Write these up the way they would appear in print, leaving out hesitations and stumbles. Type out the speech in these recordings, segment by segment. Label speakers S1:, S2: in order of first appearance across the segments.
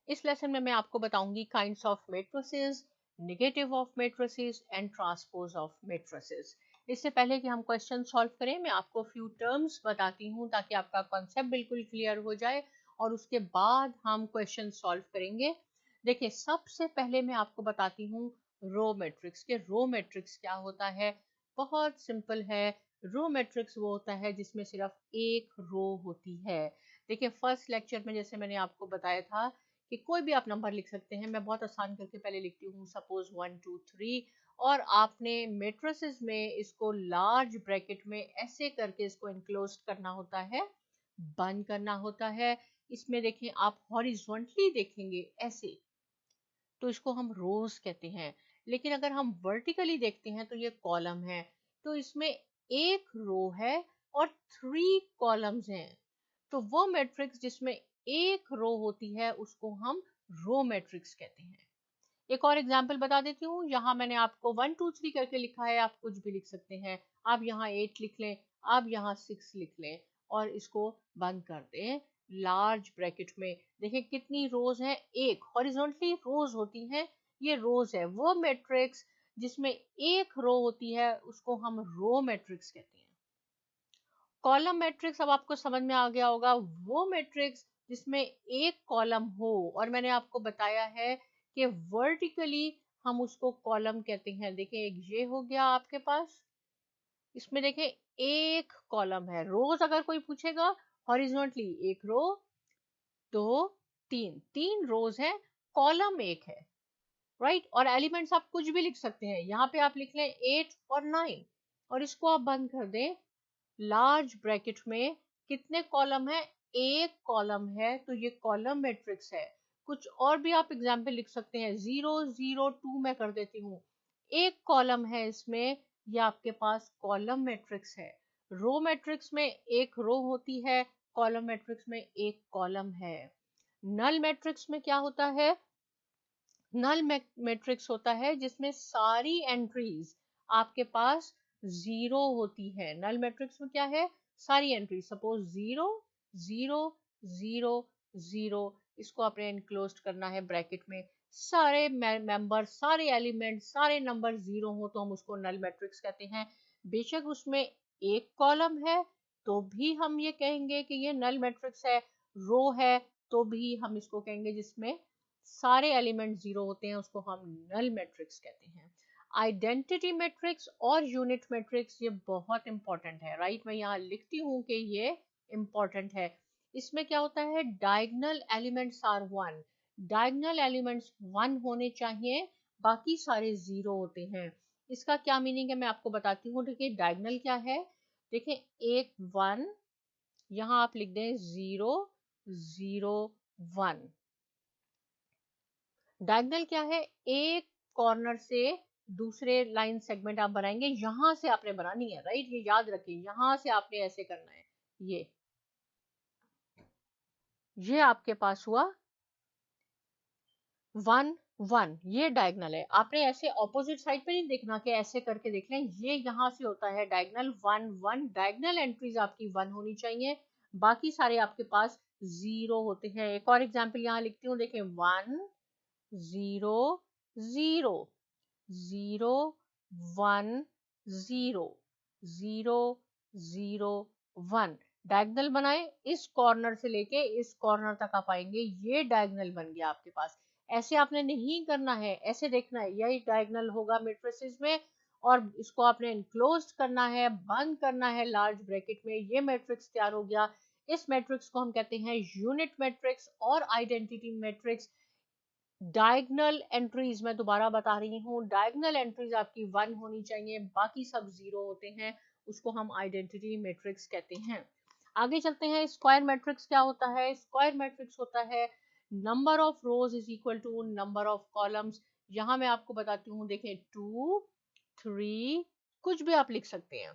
S1: इस लेसन में मैं आपको बताऊंगी kinds of matrices, negative of matrices and transpose of matrices. इससे पहले कि हम क्वेश्चन सॉल्व करें, मैं आपको फ्यू टर्म्स बताती हूँ ताकि आपका कॉन्सेप्ट बिल्कुल क्लियर हो जाए और उसके बाद हम क्वेश्चन सॉल्व करेंगे। देखिए, सबसे पहले मैं आपको बताती हूँ रो मैट्रिक्स के रो मैट्रिक्स क्या होता है। बहुत सिंपल है। रो मैट्रिक्स वो होता है जिसमें सिर्फ एक रो होती है। देखिए, फर्स्ट लेक्चर में जैसे मैंने आपको बताया था कि कोई भी आप नंबर लिख सकते हैं। मैं बहुत आसान करके पहले लिखती हूँ, सपोज 1 2 3, और आपने मैट्रिसेस में इसको लार्ज ब्रैकेट में ऐसे करके इसको इनक्लोज करना होता है, बंद करना होता है। इसमें देखें, आप हॉरिजॉन्टली देखेंगे ऐसे, तो इसको हम रोज कहते हैं। लेकिन अगर हम वर्टिकली देखते हैं तो ये कॉलम है। तो इसमें एक रो है और 3 कॉलम्स हैं। तो वो मैट्रिक्स जिसमें एक रो होती है उसको हम रो मैट्रिक्स कहते हैं। एक और एग्जांपल बता देती हूँ। यहाँ मैंने आपको 1 2 3 करके लिखा है, आप कुछ भी लिख सकते हैं। आप यहाँ 8 लिख लें, आप यहाँ 6 लिख लें और इसको बंद कर दें लार्ज ब्रैकेट में। देखिए कितनी रोज हैं, एक हॉरिजॉन्टली रोज होती हैं। ये रोज है। वो मैट्रिक्स जिसमें एक रो होती है उसको हम रो मैट्रिक्स कहते हैं। कॉलम मैट्रिक्स अब आपको समझ में आ गया होगा। वो मैट्रिक्स जिसमें एक कॉलम हो, और मैंने आपको बताया है कि वर्टिकली हम उसको कॉलम कहते हैं। देखिए, एक ये हो गया आपके पास, इसमें देखें एक कॉलम है। रोज अगर कोई पूछेगा, हॉरिजॉन्टली एक रो, दो, तीन, तीन रोज है, कॉलम एक है, राइट। और एलिमेंट्स आप कुछ भी लिख सकते हैं। यहाँ पे आप लिख लें 8 और 9 और इसको आप बंद कर दें लार्ज ब्रैकेट में। कितने कॉलम है? एक कॉलम है, तो ये कॉलम मैट्रिक्स है। कुछ और भी आप एग्जाम्पल लिख सकते हैं। 0 0 2 मैं कर देती हूँ, एक कॉलम है इसमें, ये आपके पास कॉलम मैट्रिक्स है। रो मैट्रिक्स में एक रो होती है, कॉलम मैट्रिक्स में एक कॉलम है। नल मैट्रिक्स में क्या होता है? नल मैट्रिक्स होता है जिसमें सारी एंट्रीज आपके पास जीरो होती है। नल मैट्रिक्स में क्या है? सारी एंट्री, सपोज 0 0 0 0, इसको आपने इनक्लोज करना है ब्रैकेट में। सारे मेंबर, सारे एलिमेंट, सारे नंबर जीरो हो तो हम उसको नल मैट्रिक्स कहते हैं। बेशक उसमें एक कॉलम है तो भी हम ये कहेंगे कि ये नल मैट्रिक्स है। रो है तो भी हम इसको कहेंगे जिसमें सारे एलिमेंट जीरो होते हैं, उसको हम नल मैट्रिक्स कहते हैं। आइडेंटिटी मैट्रिक्स और यूनिट मैट्रिक्स ये बहुत इंपॉर्टेंट है, राइट। मैं यहाँ लिखती हूँ कि ये इंपॉर्टेंट है। इसमें क्या होता है? Diagonal elements are 1, diagonal elements 1 होने चाहिए, बाकी सारे जीरो होते हैं। इसका क्या मीनिंग है मैं आपको बताती हूँ। देखिए डायगोनल क्या है, देखिए एक 1, यहाँ आप लिख दें 0 0 1। डायगोनल क्या है? एक कॉर्नर से दूसरे लाइन सेगमेंट आप बनाएंगे, यहां से आपने बनानी है, राइट। ये याद रखिए, यहां से आपने ऐसे करना है। ये आपके पास हुआ 1 1, ये डायगोनल है। आपने ऐसे ऑपोजिट साइड पे नहीं देखना कि ऐसे करके देख लें। ये यहां से होता है डायगोनल 1 1। डायगोनल एंट्रीज आपकी 1 होनी चाहिए, बाकी सारे आपके पास जीरो होते हैं। एक और एग्जांपल यहाँ लिखती हूँ, देखें 1 0 0 0 1 0 0 0 1। डायगोनल बनाए, इस कॉर्नर से लेके इस कॉर्नर तक आप आएंगे, ये डायगोनल बन गया आपके पास। ऐसे आपने नहीं करना है, ऐसे देखना है, यही डायगोनल होगा मैट्रिसेस में, और इसको आपने इनक्लोज करना है, बंद करना है लार्ज ब्रैकेट में। ये मैट्रिक्स तैयार हो गया। इस मैट्रिक्स को हम कहते हैं यूनिट मैट्रिक्स और आइडेंटिटी मैट्रिक्स। डायगोनल एंट्रीज मैं दोबारा बता रही हूँ, डायगोनल एंट्रीज आपकी 1 होनी चाहिए, बाकी सब जीरो होते हैं, उसको हम आइडेंटिटी मैट्रिक्स कहते हैं। आगे चलते हैं। स्क्वायर मैट्रिक्स क्या होता है? स्क्वायर मैट्रिक्स होता है number of rows is equal to number of columns. यहाँ मैं आपको बताती हूँ, देखें 2 3, कुछ भी आप लिख सकते हैं।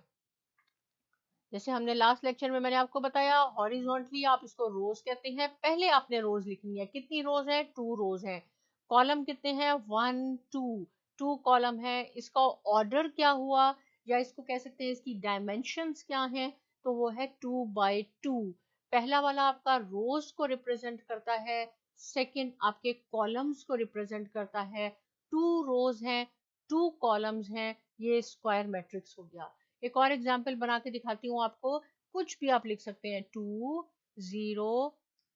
S1: जैसे हमने लास्ट लेक्चर में मैंने आपको बताया, हॉरिजॉन्टली आप इसको रोज कहते हैं। पहले आपने रोज लिखनी है। कितनी रोज है? 2 रोज है। कॉलम कितने हैं? 1 2, 2 कॉलम है। इसका ऑर्डर क्या हुआ, या इसको कह सकते हैं इसकी डायमेंशंस क्या हैं? तो वो है 2 बाई 2। पहला वाला आपका रोज को रिप्रेजेंट करता है, सेकंड आपके कॉलम्स को रिप्रेजेंट करता है, 2 रोज हैं, 2 कॉलम्स हैं, ये स्क्वायर मैट्रिक्स हो गया। एक और एग्जांपल बना के दिखाती हूँ आपको, कुछ भी आप लिख सकते हैं, 2 0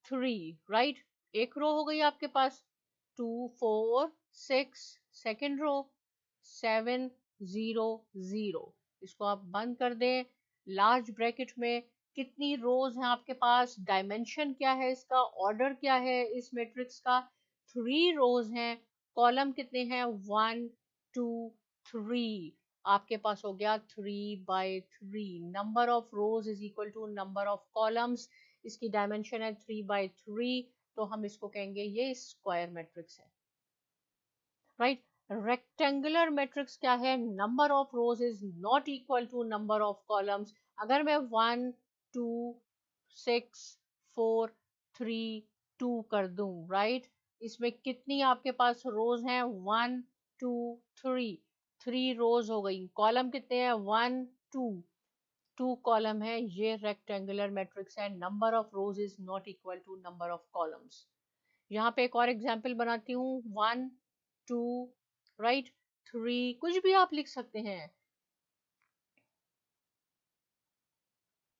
S1: 3, राइट। एक रो हो गई आपके पास, 2 4 6, सेकेंड रो 7 0 0, इसको आप बंद कर दें। लार्ज ब्रैकेट में कितनी रोज हैं आपके पास, डायमेंशन क्या है इसका, ऑर्डर क्या है इस मैट्रिक्स का, 3 रोज हैं, कॉलम कितने हैं, 1 2 3, आपके पास हो गया 3/3। Number of rows is equal to number of columns, इसकी डायमेंशन है 3/3, तो हम इसको कहेंगे ये स्क्वायर मैट्रिक्स है, राइट। रेक्टेंगुलर मैट्रिक्स क्या है, number of rows is not equal to number of columns. अगर मैं 1 2 6 4 3 2 कर दूं, राइट, इसमें कितनी आपके पास रोज हैं, 1 2 3, 3 रोज हो गई, कॉलम कितने हैं, 1 2, 2 कॉलम है, ये रेक्टेंगुलर मैट्रिक्स है, number of rows is not equal to number of columns. यहाँ पे एक और एग्जाम्पल बनाती हूँ, 1 2, राइट, 3, कुछ भी आप लिख सकते हैं,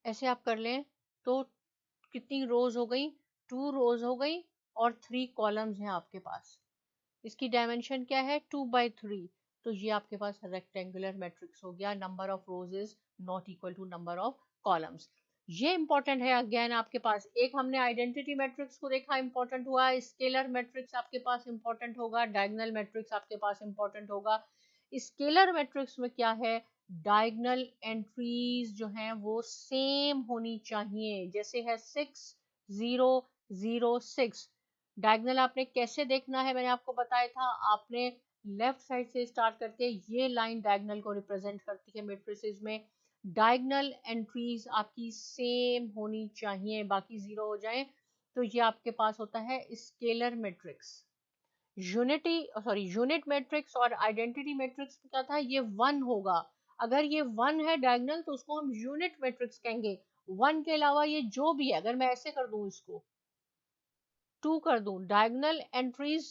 S1: ऐसे आप कर लें। तो कितनी रोज हो गई, 2 रोज हो गई और 3 कॉलम्स हैं आपके पास, इसकी डायमेंशन क्या है, 2/3, तो ये आपके पास रेक्टेंगुलर मैट्रिक्स हो गया, number of rows is not equal to number of columns. ये इंपॉर्टेंट है, अगेन आपके पास एक हमने आइडेंटिटी मैट्रिक्स को देखा, इंपॉर्टेंट हुआ, स्केलर मैट्रिक्स आपके पास इंपॉर्टेंट होगा, डायगोनल मैट्रिक्स आपके पास इंपॉर्टेंट होगा। स्केलर मैट्रिक्स में क्या है, डायगोनल एंट्रीज जो हैं वो सेम होनी चाहिए, जैसे है 6 0 0 6, डायगोनल आपने कैसे देखना है, मैंने आपको बताया था, आपने लेफ्ट साइड से स्टार्ट करके ये लाइन डायगोनल को रिप्रेजेंट करती है मैट्रिसेस में, डायगोनल एंट्रीज आपकी सेम होनी चाहिए, बाकी जीरो हो जाए तो ये आपके पास होता है स्केलर मैट्रिक्स। यूनिट मैट्रिक्स और आइडेंटिटी मैट्रिक्स क्या था, ये 1 होगा, अगर ये 1 है डायगोनल तो उसको हम यूनिट मैट्रिक्स कहेंगे। 1 के अलावा ये जो भी है, अगर मैं ऐसे कर दूं, इसको 2 कर दूं, डायगोनल एंट्रीज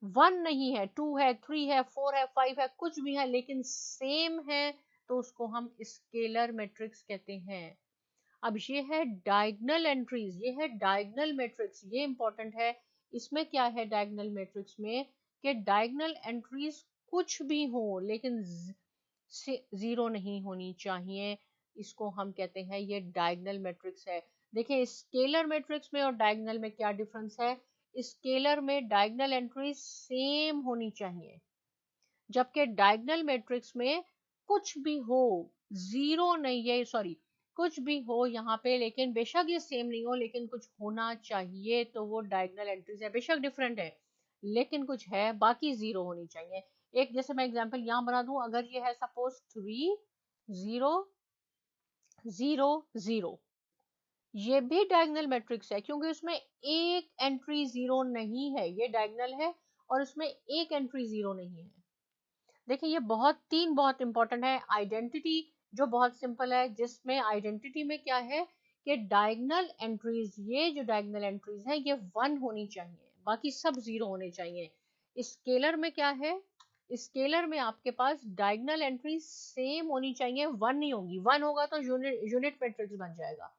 S1: 1 नहीं है, 2 है, 3 है, 4 है, 5 है, कुछ भी है लेकिन सेम है, तो उसको हम स्केलर मैट्रिक्स कहते हैं। अब ये है डायगोनल एंट्रीज, ये है डायगोनल मैट्रिक्स, ये इंपॉर्टेंट है। इसमें क्या है डायगोनल मैट्रिक्स में, कि डायगोनल एंट्रीज कुछ भी हो लेकिन जीरो नहीं होनी चाहिए, इसको हम कहते हैं ये डायगोनल मैट्रिक्स है। देखिए स्केलर मैट्रिक्स में और डायगोनल में क्या डिफरेंस है, स्केलर में डायगोनल एंट्रीज सेम होनी चाहिए, जबकि डायगोनल मैट्रिक्स में कुछ भी हो, जीरो नहीं है, सॉरी, कुछ भी हो यहाँ पे लेकिन बेशक ये सेम नहीं हो लेकिन कुछ होना चाहिए, तो वो डायगोनल एंट्रीज है, बेशक डिफरेंट है लेकिन कुछ है, बाकी जीरो होनी चाहिए। एक जैसे मैं एग्जांपल यहाँ बना दूं, अगर ये है सपोज 3 0 0 0, ये भी डायगोनल मैट्रिक्स है क्योंकि उसमें एक एंट्री जीरो नहीं है, ये डायगोनल है और उसमें एक एंट्री जीरो नहीं है। देखिए ये बहुत इंपॉर्टेंट है। आइडेंटिटी जो बहुत सिंपल है, जिसमें आइडेंटिटी में क्या है कि डायगोनल एंट्रीज, ये जो डायगोनल एंट्रीज है ये 1 होनी चाहिए, बाकी सब जीरो होने चाहिए। स्केलर में क्या है, स्केलर में आपके पास डायगोनल एंट्रीज सेम होनी चाहिए, 1 नहीं होगी, 1 होगा तो यूनिट मैट्रिक्स बन जाएगा।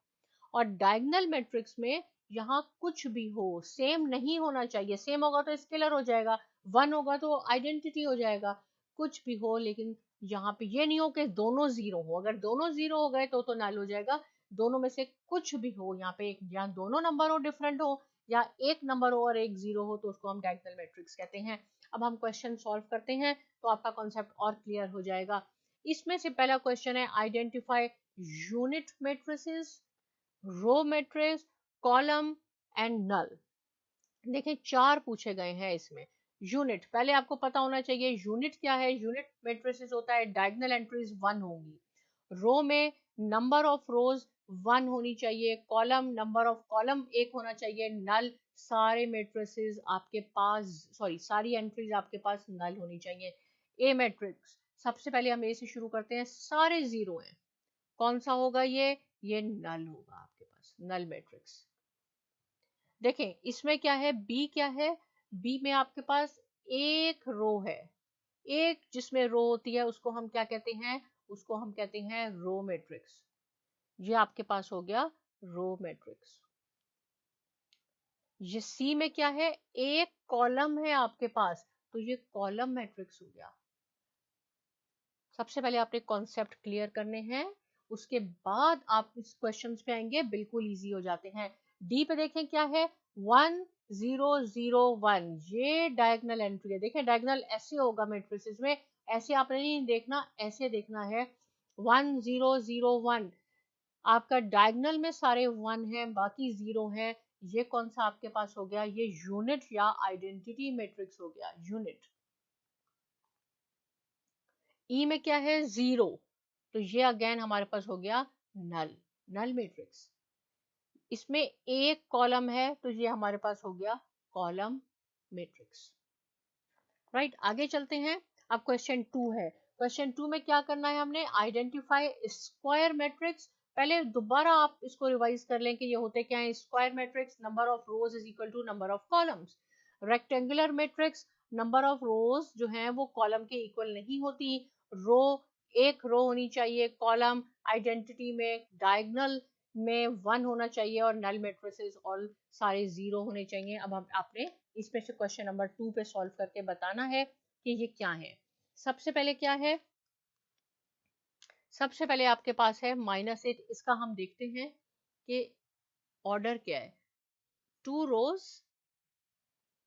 S1: और डायगोनल मैट्रिक्स में यहाँ कुछ भी हो सेम नहीं होना चाहिए, सेम होगा तो स्केलर हो जाएगा, 1 होगा तो आइडेंटिटी हो जाएगा, कुछ भी हो लेकिन यहाँ पे ये नहीं हो कि दोनों जीरो हो, अगर दोनों जीरो हो गए तो नल हो जाएगा। दोनों में से कुछ भी हो, यहाँ पे या दोनों नंबर हो डिफरेंट हो या एक नंबर हो और एक जीरो हो, तो उसको हम डायगोनल मैट्रिक्स कहते हैं। अब हम क्वेश्चन सॉल्व करते हैं तो आपका कॉन्सेप्ट और क्लियर हो जाएगा। इसमें से पहला क्वेश्चन है, identify unit matrices, row matrix, column and null. देखिए 4 पूछे गए हैं इसमें। यूनिट पहले आपको पता होना चाहिए, यूनिट क्या है, यूनिट मैट्रिसेस होता है डायगोनल एंट्रीज 1 होंगी, रो में नंबर ऑफ रोज 1 होनी चाहिए, कॉलम नंबर ऑफ कॉलम 1 होना चाहिए, नल सारे मैट्रिसेस आपके पास, सॉरी सारी एंट्रीज आपके पास नल होनी चाहिए। ए मैट्रिक्स, सबसे पहले हम ए से शुरू करते हैं, सारे जीरो हैं, कौन सा होगा ये नल होगा आपके पास, नल मैट्रिक्स। देखें इसमें क्या है, बी क्या है, बी में आपके पास एक रो है, एक जिसमें रो होती है उसको हम क्या कहते हैं, उसको हम कहते हैं रो मैट्रिक्स। ये आपके पास हो गया रो मैट्रिक्स। ये सी में क्या है, एक कॉलम है आपके पास, तो ये कॉलम मैट्रिक्स हो गया। सबसे पहले आपने कॉन्सेप्ट क्लियर करने हैं, उसके बाद आप इस क्वेश्चन पे आएंगे, बिल्कुल इजी हो जाते हैं। डी पे देखें क्या है, 1001, ये डायगोनल एंट्री है। देखें डायगोनल ऐसे होगा मैट्रिसेस में, ऐसे आपने नहीं देखना, ऐसे देखना है। 1001 आपका डायगोनल में सारे 1 हैं, बाकी 0 हैं। ये कौन सा आपके पास हो गया, ये यूनिट या आइडेंटिटी मैट्रिक्स हो गया, यूनिट। ई में क्या है, 0, तो ये अगेन हमारे पास हो गया नल, नल मैट्रिक्स। इसमें एक कॉलम है, तो ये हमारे पास हो गया कॉलम मैट्रिक्स। राइट, आगे चलते हैं। अब क्वेश्चन 2 है। क्वेश्चन 2 में क्या करना है हमने, आइडेंटिफाई स्क्वायर मैट्रिक्स। पहले दोबारा आप इसको रिवाइज कर लें कि ये होते क्या है। Square matrix, number of rows is equal to number of columns. Rectangular matrix, number of rows जो हैं वो कॉलम के इक्वल नहीं होती। रो, एक रो होनी चाहिए, कॉलम आइडेंटिटी में डायगोनल में 1 होना चाहिए, और नल मैट्रिसेस ऑल सारे 0 होने चाहिए। अब हम आपने इसमें से क्वेश्चन नंबर 2 पे सॉल्व करके बताना है कि ये क्या है। सबसे पहले क्या है, सबसे पहले आपके पास है -8। इसका हम देखते हैं कि ऑर्डर क्या है, 2 रोज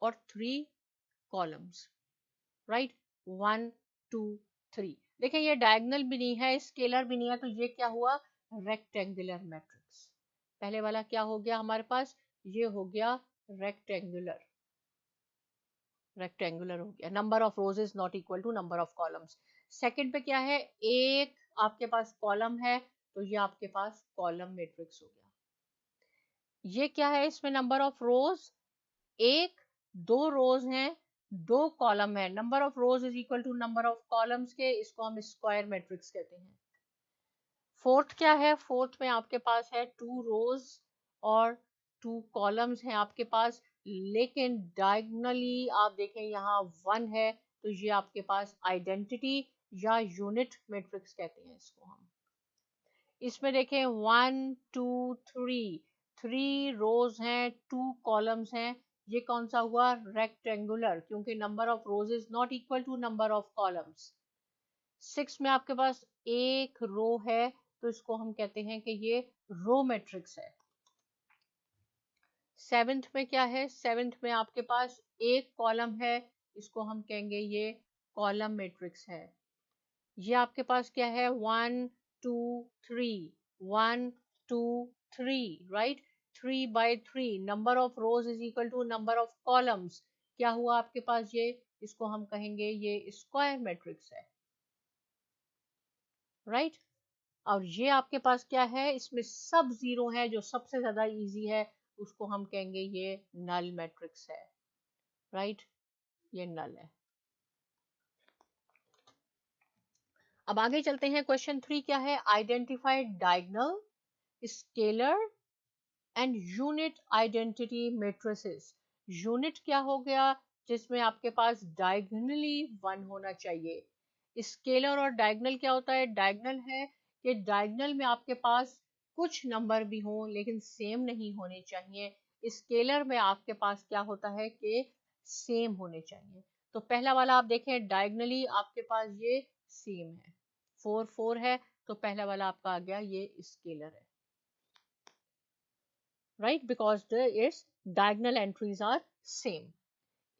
S1: और 3 कॉलम्स, राइट, 1 2 3। देखिए ये डायगोनल भी नहीं है, स्केलर भी नहीं है, तो ये क्या हुआ, रेक्टेंगुलर मैट्रिक्स। पहले वाला क्या हो गया हमारे पास, ये हो गया रेक्टेंगुलर, रेक्टेंगुलर हो गया। Number of rows is not equal to number of columns. Second पे क्या है, एक आपके पास कॉलम है, तो ये आपके पास कॉलम मैट्रिक्स हो गया। ये क्या है, इसमें नंबर ऑफ रोज एक, 2 रोज हैं, 2 कॉलम है, number of rows is equal to number of columns के, इसको हम स्क्वायर मैट्रिक्स कहते हैं। फोर्थ क्या है, फोर्थ में आपके पास है 2 रोज और 2 कॉलम्स हैं आपके पास, लेकिन डायगोनली आप देखें यहाँ 1 है, तो ये आपके पास आइडेंटिटी या यूनिट मैट्रिक्स कहते हैं इसको हम। इसमें देखें 1 2 3 रोज हैं, 2 कॉलम्स हैं, ये कौन सा हुआ, रेक्टेंगुलर, क्योंकि number of rows is not equal to number of columns. 6 में आपके पास एक रो है, तो इसको हम कहते हैं कि ये रो मैट्रिक्स है। 7th में क्या है, 7th में आपके पास एक कॉलम है, इसको हम कहेंगे ये कॉलम मैट्रिक्स है। ये आपके पास क्या है, 1 2 3 1 2 3, right, 3/3, number of rows is equal to number of columns. क्या हुआ आपके पास, ये इसको हम कहेंगे ये स्क्वायर मैट्रिक्स है, राइट। और ये आपके पास क्या है, इसमें सब 0 है, जो सबसे ज्यादा इजी है उसको हम कहेंगे ये नल मैट्रिक्स है, राइट, ये नल है। अब आगे चलते हैं, क्वेश्चन 3 क्या है, identify diagonal, scalar and unit identity matrices. Unit क्या हो गया, जिसमें आपके पास डायगोनली 1 होना चाहिए। स्केलर और डायगोनल क्या होता है, डायगोनल है कि डायगोनल में आपके पास कुछ नंबर भी हों लेकिन सेम नहीं होने चाहिए। स्केलर में आपके पास क्या होता है कि सेम होने चाहिए। तो पहला वाला आप देखें, डायगोनली आपके पास ये सेम है, 4 4 है, तो पहला वाला आपका आ गया ये स्केलर है, right, because it's diagonal entries are same.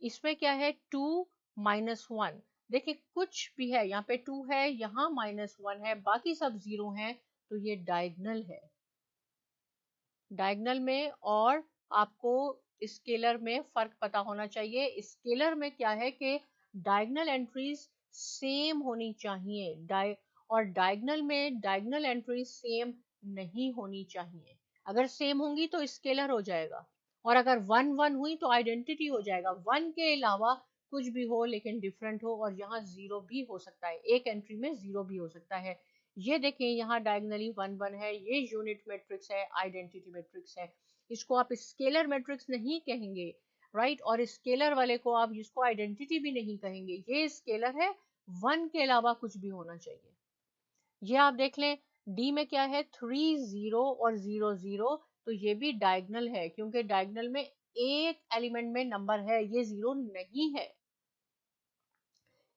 S1: इसमें क्या है, 2 -1, देखिए कुछ भी है, यहाँ पे 2 है, यहाँ -1 है, बाकी सब 0 हैं, तो ये डायगोनल है। डायगोनल में और आपको स्केलर में फर्क पता होना चाहिए। स्केलर में क्या है कि डायगोनल एंट्रीज सेम होनी चाहिए, और डायगोनल में डायगोनल एंट्रीज सेम नहीं होनी चाहिए। अगर सेम होंगी तो स्केलर हो जाएगा, और अगर 1 1 हुई तो आइडेंटिटी हो जाएगा। 1 के अलावा कुछ भी हो लेकिन डिफरेंट हो, और यहाँ 0 भी हो सकता है, एक एंट्री में 0 भी हो सकता है। ये देखें यहाँ डायगनली 1 1 है, ये यूनिट मैट्रिक्स है, आइडेंटिटी मैट्रिक्स है। इसको आप स्केलर मैट्रिक्स नहीं कहेंगे, राइट, और स्केलर वाले को आप इसको आइडेंटिटी भी नहीं कहेंगे। ये स्केलर है, 1 के अलावा कुछ भी होना चाहिए। ये आप देख लें, डी में क्या है, 3 0 और 0 0, तो ये भी डायगनल है, क्योंकि डायगनल में एक एलिमेंट में नंबर है, ये 0 नहीं है।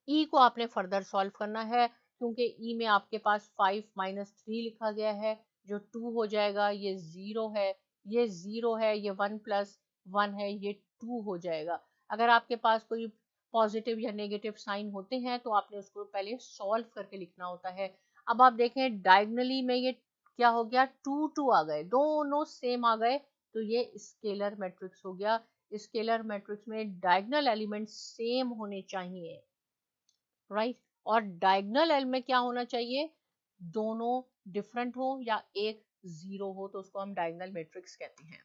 S1: ई को आपने फर्दर सॉल्व करना है, क्योंकि ई में आपके पास 5 -3 लिखा गया है, जो 2 हो जाएगा। ये 0 है, ये 0 है, ये 1 + 1 है, ये 2 हो जाएगा। अगर आपके पास कोई पॉजिटिव या नेगेटिव साइन होते हैं तो आपने उसको पहले सॉल्व करके लिखना होता है। अब आप देखें डायगनली में ये क्या हो गया, 2 2 आ गए, दोनों सेम आ गए, तो ये स्केलर मैट्रिक्स हो गया। स्केलर मैट्रिक्स में डायगनल एलिमेंट सेम होने चाहिए, राइट, और डायगनल एल में क्या होना चाहिए, दोनों डिफरेंट हो या एक 0 हो, तो उसको हम डायगनल मैट्रिक्स कहते हैं।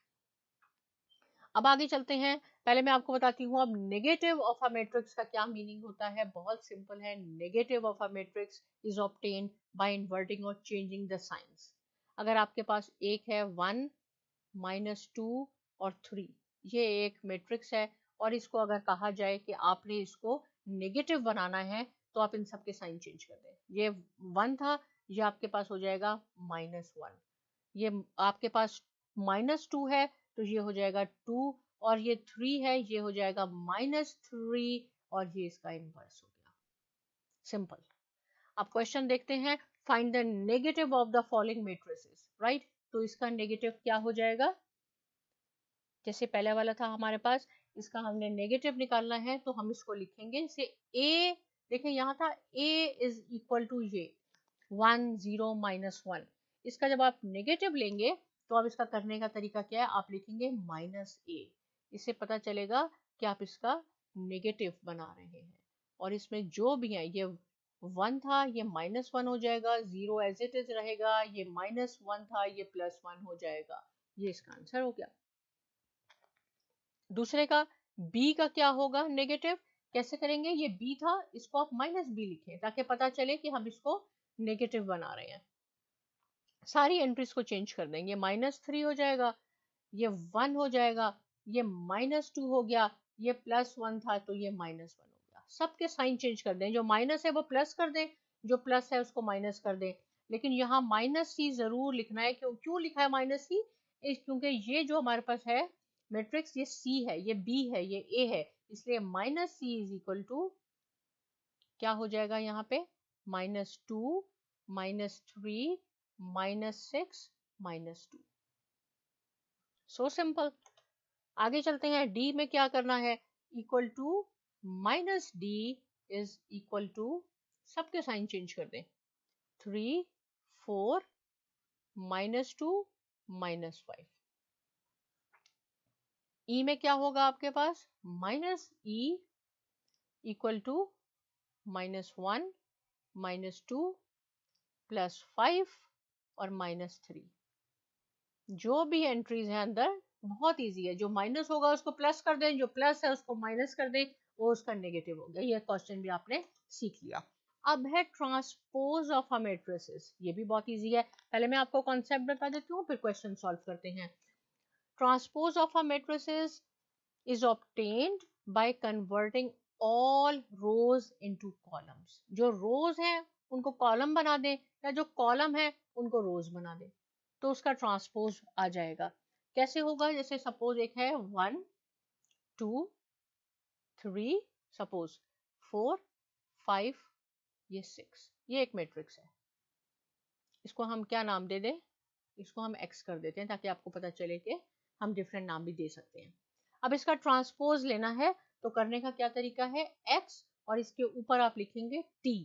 S1: अब आगे चलते हैं, पहले मैं आपको बताती हूँ अब नेगेटिव ऑफ अ मैट्रिक्स का क्या मीनिंग होता है। बहुत सिंपल है, negative of a matrix is obtained by inverting और चेंजिंग द साइंस। अगर आपके पास एक है 1 -2 और 3, ये एक मैट्रिक्स है, और इसको अगर कहा जाए कि आपने इसको नेगेटिव बनाना है, तो आप इन सब के साइन चेंज कर दें। ये 1 था, ये आपके पास हो जाएगा -1। ये आपके पास -2 है, तो ये हो जाएगा 2, और ये 3 है, ये हो जाएगा -3, और ये इसका इनवर्स हो गया। सिंपल। अब क्वेश्चन देखते हैं, find the negative of the following matrices, right. तो इसका नेगेटिव क्या हो जाएगा, जैसे पहले वाला था हमारे पास, इसका हमने नेगेटिव निकालना है, तो हम इसको लिखेंगे जैसे ए, देखें यहाँ था a इज इक्वल टू ये 1 0 -1। इसका जब आप नेगेटिव लेंगे तो अब इसका करने का तरीका क्या है, आप लिखेंगे -a। इससे पता चलेगा कि आप इसका नेगेटिव बना रहे हैं, और इसमें जो भी है, ये 1 था, ये -1 हो जाएगा, 0 एज इट इज रहेगा, ये -1 था, ये +1 हो जाएगा। ये इसका आंसर हो गया। दूसरे का b का क्या होगा नेगेटिव, कैसे करेंगे, ये b था, इसको आप -b लिखें ताकि पता चले कि हम इसको नेगेटिव बना रहे हैं। सारी एंट्रीज को चेंज कर देंगे, -3 हो जाएगा, ये 1 हो जाएगा, ये -2 हो गया, ये +1 था, तो ये -1 हो गया। सबके साइन चेंज कर दें, जो माइनस है वो प्लस कर दें, जो प्लस है उसको माइनस कर दें। लेकिन यहाँ -c जरूर लिखना है। क्यों लिखा है -c, क्योंकि ये जो हमारे पास है मैट्रिक्स, ये c है, ये b है, ये a है, इसलिए -c इज इक्वल टू क्या हो जाएगा यहाँ पे, -2 -3 -6 -2। So simple. आगे चलते हैं, डी में क्या करना है, equal to -d is equal to, सबके साइन चेंज कर दें, 3 4 -2 -5। ई में क्या होगा आपके पास, -e इक्वल टू -1 -2 +5 और -3। जो भी एंट्रीज हैं अंदर बहुत इजी है, जो माइनस होगा उसको प्लस कर दें, जो प्लस है उसको माइनस कर दें, वो उसका नेगेटिव हो गया। ये क्वेश्चन भी आपने सीख लिया। अब है ट्रांसपोज ऑफ अ मैट्रिसेस, ये भी बहुत इजी है। पहले मैं आपको कॉन्सेप्ट बता देती हूँ, फिर क्वेश्चन सॉल्व करते हैं। Transpose of a matrices is obtained by converting all rose into columns. जो रोज हैं उनको कॉलम बना दें, या जो कॉलम है उनको रोज बना दें, तो उसका ट्रांसपोज आ जाएगा। कैसे होगा, जैसे सपोज एक है 1 2 3, सपोज 4 5, ये 6, ये एक मैट्रिक्स है। इसको हम क्या नाम दे दें, इसको हम x कर देते हैं ताकि आपको पता चले कि हम डिफरेंट नाम भी दे सकते हैं। अब इसका ट्रांसपोज लेना है, तो करने का क्या तरीका है, x और इसके ऊपर आप लिखेंगे t।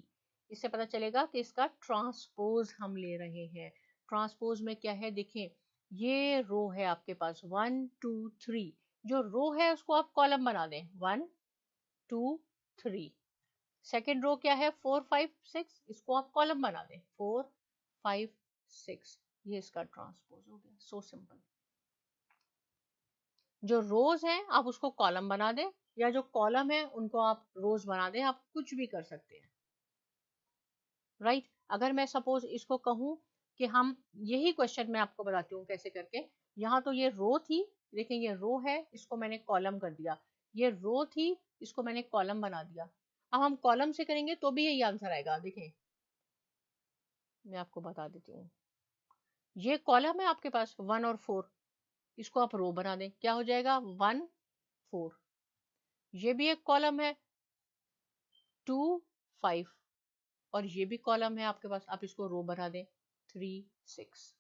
S1: इससे पता चलेगा कि इसका ट्रांसपोज हम ले रहे हैं। ट्रांसपोज में क्या है, देखें, ये रो है आपके पास 1 2 3, जो रो है उसको आप कॉलम बना दें, 1 2 3। सेकेंड रो क्या है, 4 5 6, इसको आप कॉलम बना दें, 4 5 6। ये इसका ट्रांसपोज हो गया। So simple. जो रोज है आप उसको कॉलम बना दें, या जो कॉलम है उनको आप रोज बना दें, आप कुछ भी कर सकते हैं, राइट। अगर मैं सपोज इसको कहूँ कि हम यही क्वेश्चन मैं आपको बताती हूँ कैसे करके, यहाँ तो ये रो थी, देखें ये रो है, इसको मैंने कॉलम कर दिया, ये रो थी, इसको मैंने कॉलम बना दिया। अब हम कॉलम से करेंगे तो भी यही आंसर आएगा। देखें मैं आपको बता देती हूँ, ये कॉलम है आपके पास 1 और 4, इसको आप रो बना दें, क्या हो जाएगा 1 4। ये भी एक कॉलम है 2 5, और ये भी कॉलम है आपके पास, आप इसको रो बना दें 3 6।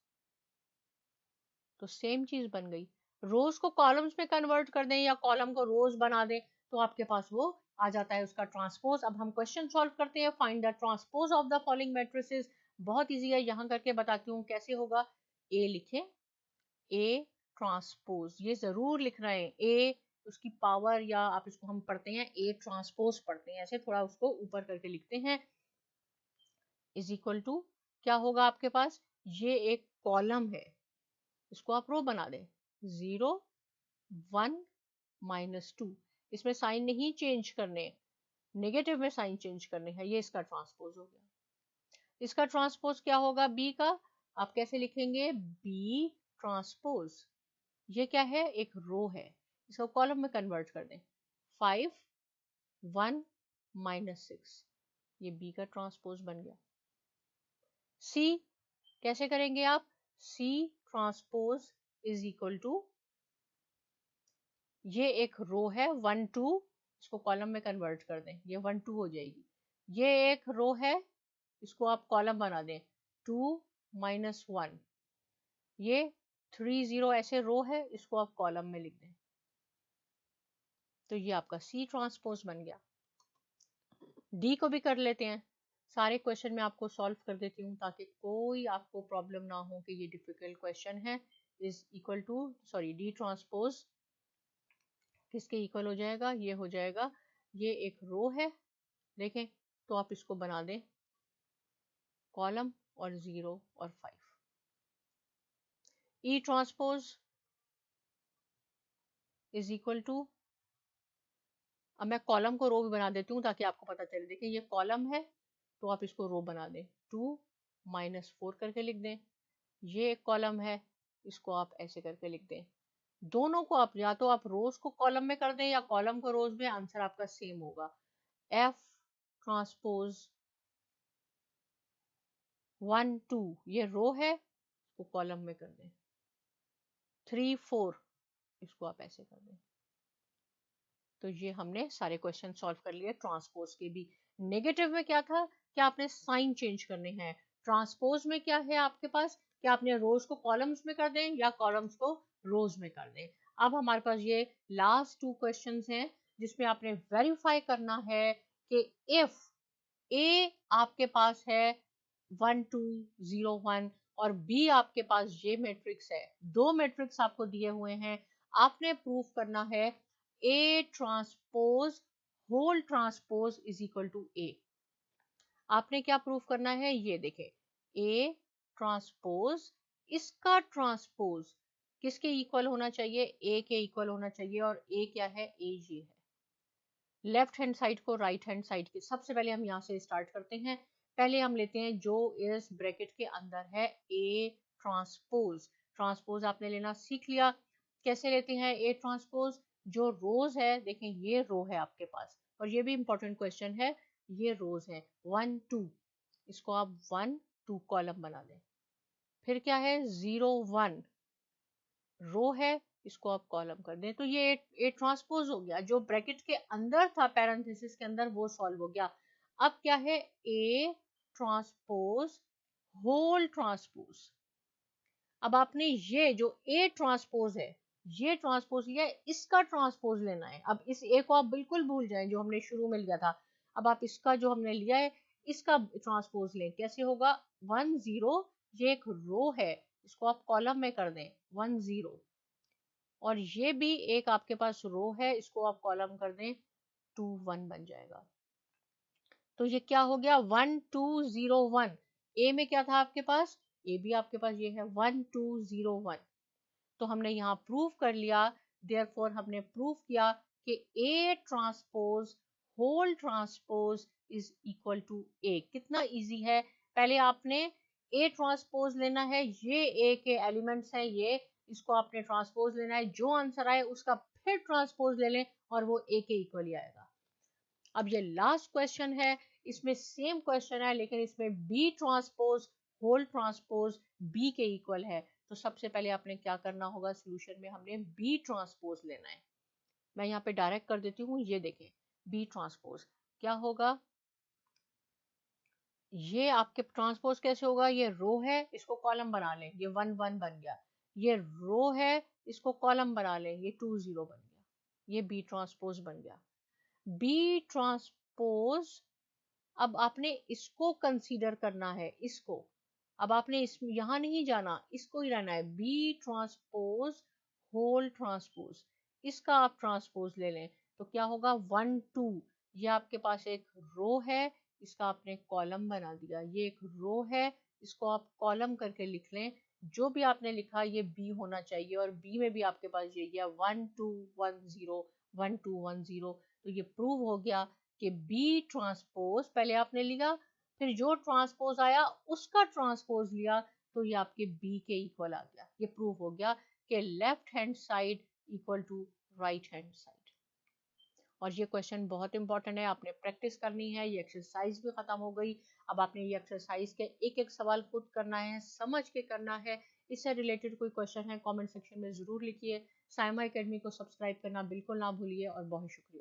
S1: तो सेम चीज बन गई। रोज को कॉलम्स में कन्वर्ट कर दें या कॉलम को रोज बना दें तो आपके पास वो आ जाता है उसका ट्रांसपोज। अब हम क्वेश्चन सॉल्व करते हैं, find the transpose of the following matrices. बहुत इजी है, यहाँ करके बताती हूँ कैसे होगा। ए लिखें, ए ट्रांसपोज, ये जरूर लिख रहे हैं, ए उसकी पावर, या आप इसको हम पढ़ते हैं ए ट्रांसपोज पढ़ते हैं, ऐसे थोड़ा उसको ऊपर करके लिखते हैं, इज इक्वल टू क्या होगा आपके पास, ये एक कॉलम है, इसको आप रो बना दें 0 1 -2, इसमें साइन नहीं चेंज करने, नेगेटिव में साइन चेंज करने हैं, ये इसका ट्रांसपोज हो गया। इसका ट्रांसपोज क्या होगा बी का, आप कैसे लिखेंगे बी ट्रांसपोज, ये क्या है एक रो है, इसको कॉलम में कन्वर्ट कर दें 5 1 -6, ये बी का ट्रांसपोज बन गया। सी कैसे करेंगे आप, C transpose is equal to, ये एक रो है 1 2, इसको कॉलम में कन्वर्ट कर दें, ये 1 2 हो जाएगी। ये एक रो है, इसको आप कॉलम बना दें 2 -1, ये 3 0 ऐसे रो है, इसको आप कॉलम में लिख दें, तो ये आपका सी ट्रांसपोज बन गया। डी को भी कर लेते हैं, सारे क्वेश्चन मैं आपको सॉल्व कर देती हूँ ताकि कोई आपको प्रॉब्लम ना हो कि ये डिफिकल्ट क्वेश्चन है। Is equal to, sorry, D transpose किसके इक्वल हो जाएगा, ये हो जाएगा, ये एक रो है, देखें तो आप इसको बना दें कॉलम और 0 और 5। ई ट्रांसपोज इज इक्वल टू, अब मैं कॉलम को रो भी बना देती हूँ ताकि आपको पता चले, देखिए ये कॉलम है तो आप इसको रो बना दें 2 -4 करके लिख दें, ये एक कॉलम है, इसको आप ऐसे करके लिख दें। दोनों को आप या तो आप रोज को कॉलम में कर दें या कॉलम को रोज में, आंसर आपका सेम होगा। एफ ट्रांसपोज 1 2, ये रो है, इसको कॉलम में कर दें 3 4, इसको आप ऐसे कर दें। तो ये हमने सारे क्वेश्चन सॉल्व कर लिए ट्रांसपोज के भी। नेगेटिव में क्या था, क्या आपने साइन चेंज करने हैं, ट्रांसपोज में क्या है आपके पास, क्या आपने रोज को कॉलम्स में कर दें या कॉलम्स को रोज में कर दें। अब हमारे पास ये लास्ट 2 क्वेश्चंस हैं जिसमें आपने वेरीफाई करना है कि इफ ए आपके पास है 1 2 0 1 और बी आपके पास ये मैट्रिक्स है, 2 मैट्रिक्स आपको दिए हुए हैं, आपने प्रूफ करना है A transpose whole transpose is equal to A. आपने क्या प्रूफ करना है, ये देखें, ए ट्रांसपोज, इसका ट्रांसपोज किसके इक्वल होना चाहिए, ए के इक्वल होना चाहिए, और ए क्या है, ए ये है। लेफ्ट हैंड साइड को राइट हैंड साइड के, सबसे पहले हम यहाँ से स्टार्ट करते हैं। पहले हम लेते हैं जो इस ब्रैकेट के अंदर है ए ट्रांसपोज। ट्रांसपोज आपने लेना सीख लिया, कैसे लेते हैं ए ट्रांसपोज, जो रोज है, देखें ये रो है आपके पास, और ये भी इंपॉर्टेंट क्वेश्चन है, ये रोज है 1 2, इसको आप 1 2 कॉलम बना दें। फिर क्या है 0 1, रो है, इसको आप कॉलम कर दें, तो ये ए ट्रांसपोज हो गया, जो ब्रैकेट के अंदर था पैरेंथेसिस के अंदर वो सॉल्व हो गया। अब क्या है ए ट्रांसपोज होल ट्रांसपोज। अब आपने ये जो ए ट्रांसपोज है, ये ट्रांसपोज लिया है, इसका ट्रांसपोज लेना है। अब इस ए को आप बिल्कुल भूल जाएं जो हमने शुरू में लिया था, अब आप इसका जो हमने लिया है इसका ट्रांसपोज लें, कैसे होगा 1 0, ये एक रो है, इसको आप कॉलम में कर दें 1 0, और ये भी एक आपके पास रो है, इसको आप कॉलम कर दें 2 1 बन जाएगा। तो ये क्या हो गया 1 2 0 1, ए में क्या था आपके पास, ए भी आपके पास ये है 1 2 0 1, तो हमने यहाँ प्रूव कर लिया, देयरफॉर हमने प्रूव किया कि A transpose whole transpose is equal to A. कितना इजी है, पहले आपने ए ट्रांसपोज लेना है, ये ए के एलिमेंट्स हैं, ये इसको आपने ट्रांसपोज लेना है, जो आंसर आए उसका फिर ट्रांसपोज ले लें और वो ए के इक्वल ही आएगा। अब ये लास्ट क्वेश्चन है, इसमें सेम क्वेश्चन है लेकिन इसमें B transpose whole transpose B के इक्वल है। तो सबसे पहले आपने क्या करना होगा, सोल्यूशन में हमने बी ट्रांसपोज लेना है। मैं यहाँ पे डायरेक्ट कर देती हूँ, ये देखें बी ट्रांसपोज क्या होगा, ये आपके ट्रांसपोज कैसे होगा, ये रो है इसको कॉलम बना लें, ये 1 1 बन गया, ये रो है इसको कॉलम बना लें, ये 2 0 बन गया, ये बी ट्रांसपोज बन गया। बी ट्रांसपोज, अब आपने इसको कंसीडर करना है, इसको, अब आपने इस यहाँ नहीं जाना, इसको ही रहना है, बी ट्रांसपोज होल ट्रांसपोज, इसका आप ट्रांसपोज ले लें तो क्या होगा 1 2, ये आपके पास एक रो है, इसका आपने कॉलम बना दिया, ये एक रो है, इसको आप कॉलम करके लिख लें, जो भी आपने लिखा ये बी होना चाहिए, और बी में भी आपके पास ये गया 1 2 1 0 1 2 1 0। तो ये प्रूव हो गया कि बी ट्रांसपोज पहले आपने लिया, फिर जो ट्रांसपोज आया उसका ट्रांसपोज लिया, तो ये आपके बी के इक्वल आ गया। ये प्रूव हो गया कि left hand side equal to right hand side. और ये क्वेश्चन बहुत इंपॉर्टेंट है, आपने प्रैक्टिस करनी है, ये एक्सरसाइज भी खत्म हो गई। अब आपने ये एक्सरसाइज के एक एक सवाल खुद करना है, समझ के करना है। इससे रिलेटेड कोई क्वेश्चन है कमेंट सेक्शन में ज़रूर लिखिए। साइमा एकेडमी को सब्सक्राइब करना बिल्कुल ना भूलिए और बहुत शुक्रिया।